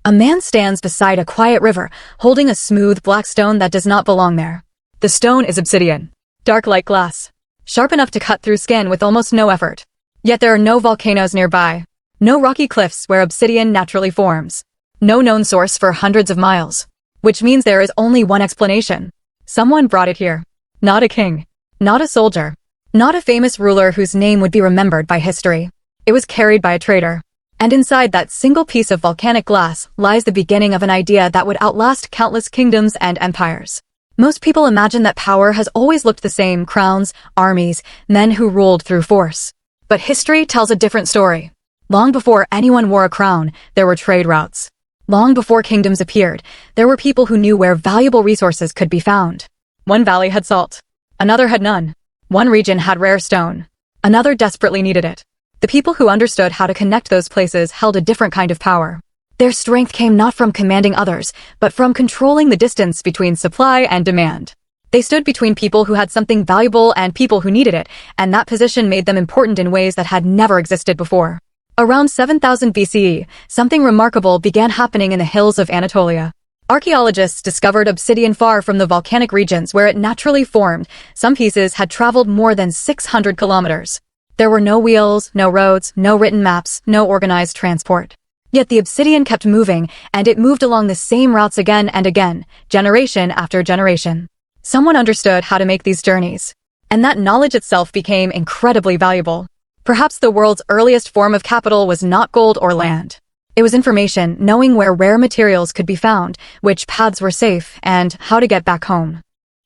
A man stands beside a quiet river, holding a smooth black stone that does not belong there. The stone is obsidian, dark like glass, sharp enough to cut through skin with almost no effort. Yet there are no volcanoes nearby, no rocky cliffs where obsidian naturally forms, no known source for hundreds of miles, which means there is only one explanation. Someone brought it here. Not a king, not a soldier, not a famous ruler whose name would be remembered by history. It was carried by a trader. And inside that single piece of volcanic glass lies the beginning of an idea that would outlast countless kingdoms and empires. Most people imagine that power has always looked the same: crowns, armies, men who ruled through force. But history tells a different story. Long before anyone wore a crown, there were trade routes. Long before kingdoms appeared, there were people who knew where valuable resources could be found. One valley had salt. Another had none. One region had rare stone. Another desperately needed it. The people who understood how to connect those places held a different kind of power. Their strength came not from commanding others, but from controlling the distance between supply and demand. They stood between people who had something valuable and people who needed it, and that position made them important in ways that had never existed before. Around 7000 BCE, something remarkable began happening in the hills of Anatolia. Archaeologists discovered obsidian far from the volcanic regions where it naturally formed. Some pieces had traveled more than 600 kilometers. There were no wheels, no roads, no written maps, no organized transport. Yet the obsidian kept moving, and it moved along the same routes again and again, generation after generation. Someone understood how to make these journeys, and that knowledge itself became incredibly valuable. Perhaps the world's earliest form of capital was not gold or land. It was information, knowing where rare materials could be found, which paths were safe, and how to get back home.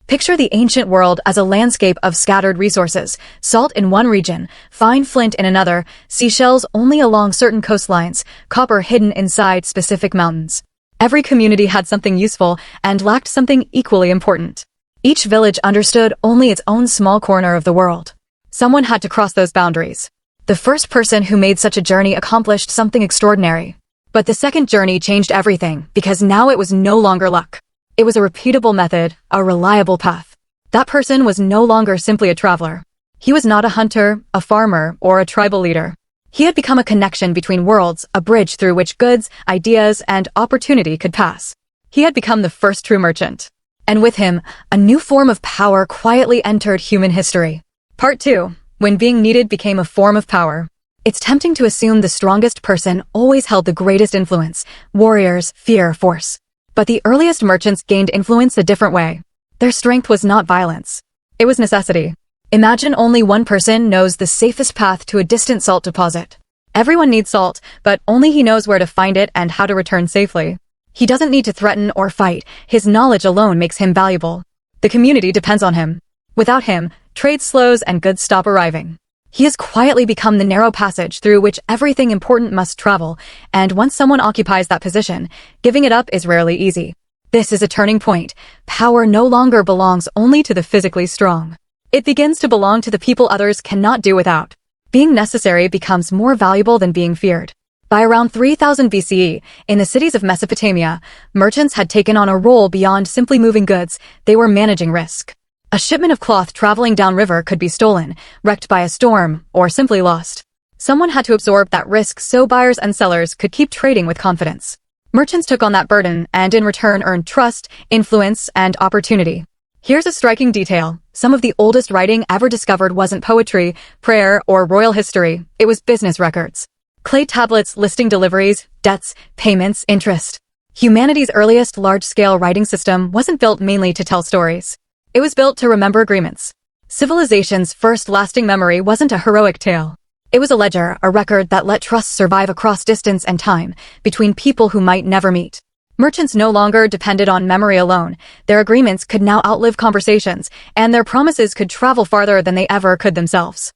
Picture the ancient world as a landscape of scattered resources: salt in one region, fine flint in another, seashells only along certain coastlines, copper hidden inside specific mountains. Every community had something useful and lacked something equally important. Each village understood only its own small corner of the world. Someone had to cross those boundaries. The first person who made such a journey accomplished something extraordinary. But the second journey changed everything, because now it was no longer luck. It was a repeatable method, a reliable path. That person was no longer simply a traveler. He was not a hunter, a farmer, or a tribal leader. He had become a connection between worlds, a bridge through which goods, ideas, and opportunity could pass. He had become the first true merchant. And with him, a new form of power quietly entered human history. Part 2. When being needed became a form of power. It's tempting to assume the strongest person always held the greatest influence. Warriors fear force. But the earliest merchants gained influence a different way. Their strength was not violence. It was necessity. Imagine only one person knows the safest path to a distant salt deposit. Everyone needs salt, but only he knows where to find it and how to return safely. He doesn't need to threaten or fight. His knowledge alone makes him valuable. The community depends on him. Without him, trade slows and goods stop arriving. He has quietly become the narrow passage through which everything important must travel, and once someone occupies that position, giving it up is rarely easy. This is a turning point. Power no longer belongs only to the physically strong. It begins to belong to the people others cannot do without. Being necessary becomes more valuable than being feared. By around 3000 BCE, in the cities of Mesopotamia, merchants had taken on a role beyond simply moving goods. They were managing risk. A shipment of cloth traveling downriver could be stolen, wrecked by a storm, or simply lost. Someone had to absorb that risk so buyers and sellers could keep trading with confidence. Merchants took on that burden and in return earned trust, influence, and opportunity. Here's a striking detail. Some of the oldest writing ever discovered wasn't poetry, prayer, or royal history. It was business records. Clay tablets listing deliveries, debts, payments, interest. Humanity's earliest large-scale writing system wasn't built mainly to tell stories. It was built to remember agreements. Civilization's first lasting memory wasn't a heroic tale. It was a ledger, a record that let trust survive across distance and time, between people who might never meet. Merchants no longer depended on memory alone. Their agreements could now outlive conversations, and their promises could travel farther than they ever could themselves.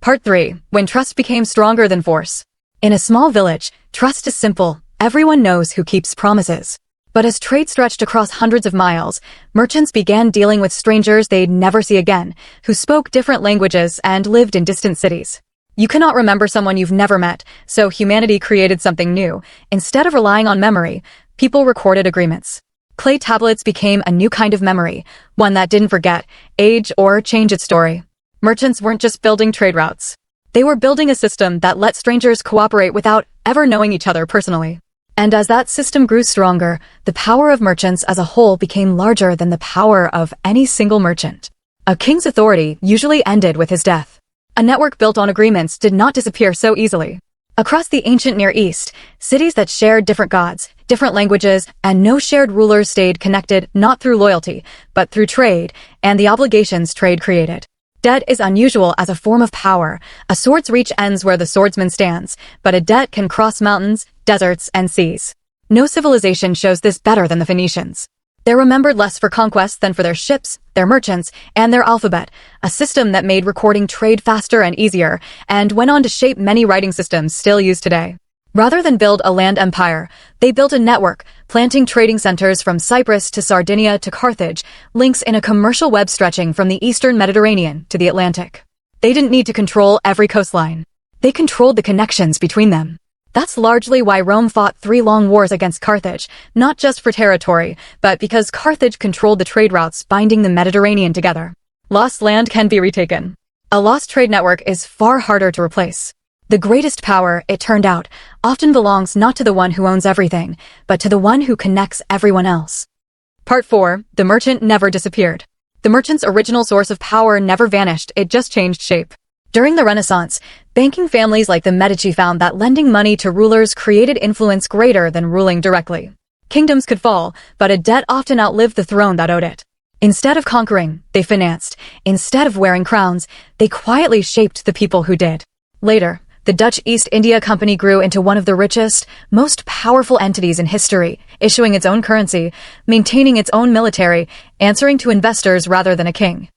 Part 3. When trust became stronger than force. In a small village, trust is simple. Everyone knows who keeps promises. But as trade stretched across hundreds of miles, merchants began dealing with strangers they'd never see again, who spoke different languages and lived in distant cities. You cannot remember someone you've never met, so humanity created something new. Instead of relying on memory, people recorded agreements. Clay tablets became a new kind of memory, one that didn't forget, age, or change its story. Merchants weren't just building trade routes. They were building a system that let strangers cooperate without ever knowing each other personally. And as that system grew stronger, the power of merchants as a whole became larger than the power of any single merchant. A king's authority usually ended with his death. A network built on agreements did not disappear so easily. Across the ancient Near East, cities that shared different gods, different languages, and no shared rulers stayed connected not through loyalty, but through trade and the obligations trade created. Debt is unusual as a form of power. A sword's reach ends where the swordsman stands, but a debt can cross mountains, deserts, and seas. No civilization shows this better than the Phoenicians. They're remembered less for conquests than for their ships, their merchants, and their alphabet, a system that made recording trade faster and easier, and went on to shape many writing systems still used today. Rather than build a land empire, they built a network, planting trading centers from Cyprus to Sardinia to Carthage, links in a commercial web stretching from the eastern Mediterranean to the Atlantic. They didn't need to control every coastline. They controlled the connections between them. That's largely why Rome fought 3 long wars against Carthage, not just for territory, but because Carthage controlled the trade routes binding the Mediterranean together. Lost land can be retaken. A lost trade network is far harder to replace. The greatest power, it turned out, often belongs not to the one who owns everything, but to the one who connects everyone else. Part 4. The merchant never disappeared. The merchant's original source of power never vanished, it just changed shape. During the Renaissance, banking families like the Medici found that lending money to rulers created influence greater than ruling directly. Kingdoms could fall, but a debt often outlived the throne that owed it. Instead of conquering, they financed. Instead of wearing crowns, they quietly shaped the people who did. Later, the Dutch East India Company grew into one of the richest, most powerful entities in history, issuing its own currency, maintaining its own military, answering to investors rather than a king.